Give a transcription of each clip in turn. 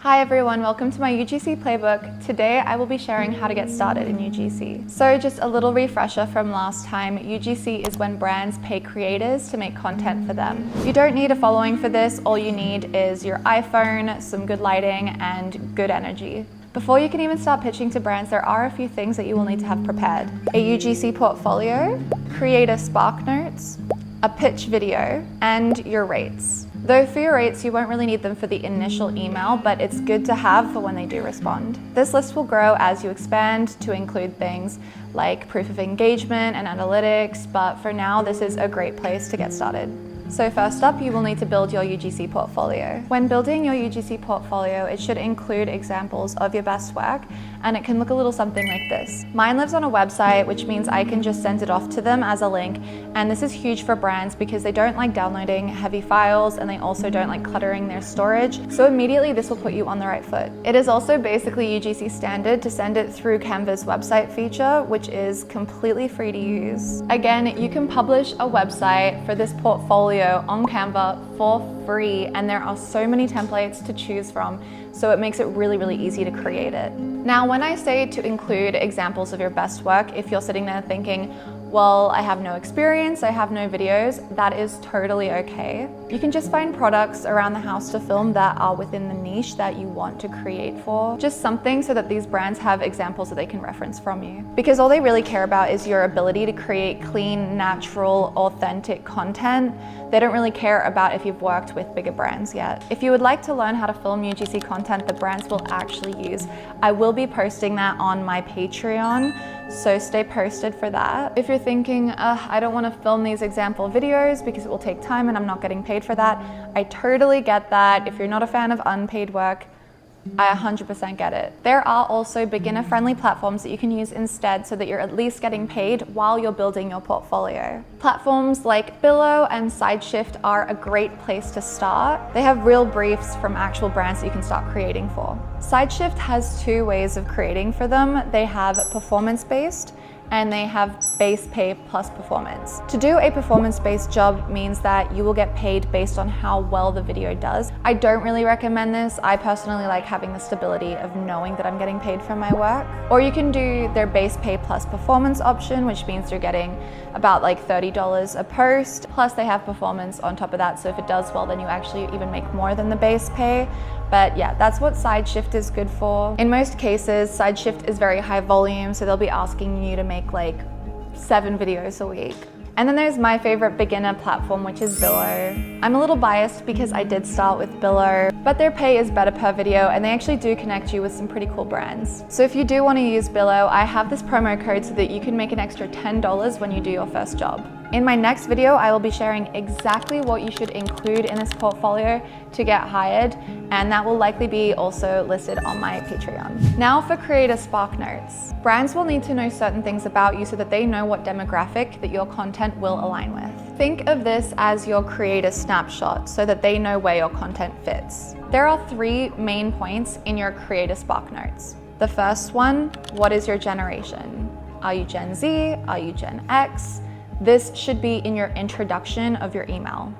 Hi everyone, welcome to my UGC playbook. Today I will be sharing how to get started in UGC. So just a little refresher from last time, UGC is when brands pay creators to make content for them. You don't need a following for this, all you need is your iPhone, some good lighting, and good energy. Before you can even start pitching to brands, there are a few things that you will need to have prepared. A UGC portfolio, creator Spark Notes, a pitch video, and your rates. Though for your rates, you won't really need them for the initial email, but it's good to have for when they do respond. This list will grow as you expand to include things like proof of engagement and analytics, but for now, this is a great place to get started. So first up, you will need to build your UGC portfolio. When building your UGC portfolio, it should include examples of your best work, and it can look a little something like this. Mine lives on a website, which means I can just send it off to them as a link, and this is huge for brands because they don't like downloading heavy files and they also don't like cluttering their storage, so immediately this will put you on the right foot. It is also basically UGC standard to send it through Canva's website feature, which is completely free to use. Again, you can publish a website for this portfolio on Canva for free, and there are so many templates to choose from, so it makes it really easy to create it. Now, when I say to include examples of your best work, if you're sitting there thinking, well, I have no experience, I have no videos, that is totally okay. You can just find products around the house to film that are within the niche that you want to create for. Just something so that these brands have examples that they can reference from you. Because all they really care about is your ability to create clean, natural, authentic content. They don't really care about if you've worked with bigger brands yet. If you would like to learn how to film UGC content the brands will actually use, I will be posting that on my Patreon, so stay posted for that. If you're thinking, I don't want to film these example videos because it will take time and I'm not getting paid for that, I totally get that. If you're not a fan of unpaid work, I 100% get it. There are also beginner-friendly platforms that you can use instead so that you're at least getting paid while you're building your portfolio. Platforms like Billo and SideShift are a great place to start. They have real briefs from actual brands that you can start creating for. SideShift has two ways of creating for them. They have performance-based and they have base pay plus performance. To do a performance-based job means that you will get paid based on how well the video does. I don't really recommend this. I personally like having the stability of knowing that I'm getting paid for my work. Or you can do their base pay plus performance option, which means you're getting about like $30 a post, plus they have performance on top of that, so if it does well, then you actually even make more than the base pay. But yeah, that's what SideShift is good for. In most cases, SideShift is very high volume, so they'll be asking you to make like 7 videos a week. And then there's my favorite beginner platform, which is Billo. I'm a little biased because I did start with Billo, but their pay is better per video and they actually do connect you with some pretty cool brands. So if you do want to use Billo, I have this promo code so that you can make an extra $10 when you do your first job. In my next video, I will be sharing exactly what you should include in this portfolio to get hired, and that will likely be also listed on my Patreon. Now for Creator Spark Notes. Brands will need to know certain things about you so that they know what demographic that your content will align with. Think of this as your creator snapshot so that they know where your content fits. There are 3 main points in your Creator Spark Notes. The first one, what is your generation? Are you Gen Z? Are you Gen X? This should be in your introduction of your email.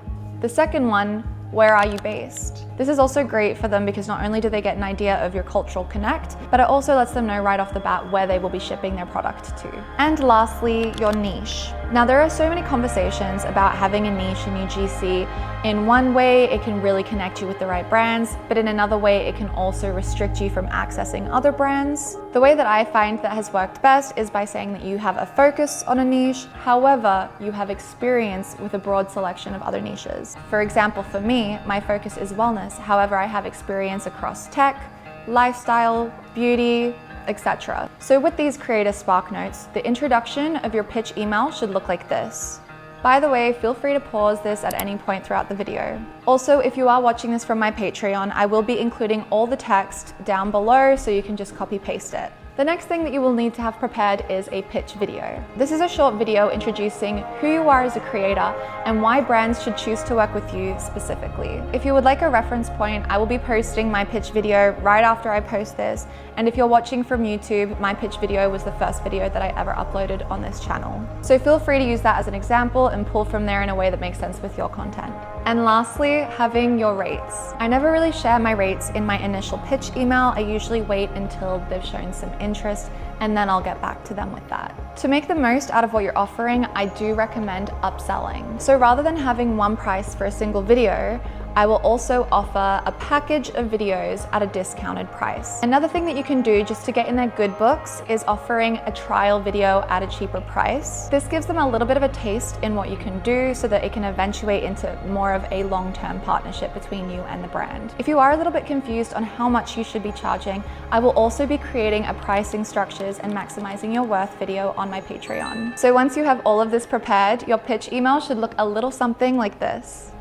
The second one, where are you based? This is also great for them because not only do they get an idea of your cultural connect, but it also lets them know right off the bat where they will be shipping their product to. And lastly, your niche. Now there are so many conversations about having a niche in UGC. In one way, it can really connect you with the right brands, but in another way, it can also restrict you from accessing other brands. The way that I find that has worked best is by saying that you have a focus on a niche, however, you have experience with a broad selection of other niches. For example, for me, my focus is wellness. However, I have experience across tech, lifestyle, beauty, etc. So with these Creator Spark Notes, the introduction of your pitch email should look like this. By the way, feel free to pause this at any point throughout the video. Also, if you are watching this from my Patreon, I will be including all the text down below so you can just copy paste it. The next thing that you will need to have prepared is a pitch video. This is a short video introducing who you are as a creator and why brands should choose to work with you specifically. If you would like a reference point, I will be posting my pitch video right after I post this. And if you're watching from YouTube, my pitch video was the first video that I ever uploaded on this channel. So feel free to use that as an example and pull from there in a way that makes sense with your content. And lastly, having your rates. I never really share my rates in my initial pitch email. I usually wait until they've shown some interest and then I'll get back to them with that. To make the most out of what you're offering, I do recommend upselling. So rather than having one price for a single video, I will also offer a package of videos at a discounted price. Another thing that you can do just to get in their good books is offering a trial video at a cheaper price. This gives them a little bit of a taste in what you can do so that it can eventuate into more of a long-term partnership between you and the brand. If you are a little bit confused on how much you should be charging, I will also be creating a pricing structures and maximizing your worth video on my Patreon. So once you have all of this prepared, your pitch email should look a little something like this.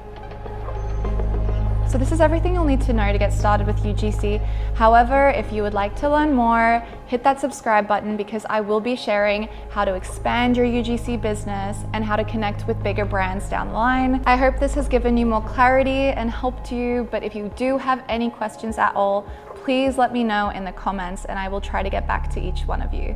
So this is everything you'll need to know to get started with UGC. However, if you would like to learn more, hit that subscribe button because I will be sharing how to expand your UGC business and how to connect with bigger brands down the line. I hope this has given you more clarity and helped you, but if you do have any questions at all, please let me know in the comments and I will try to get back to each one of you.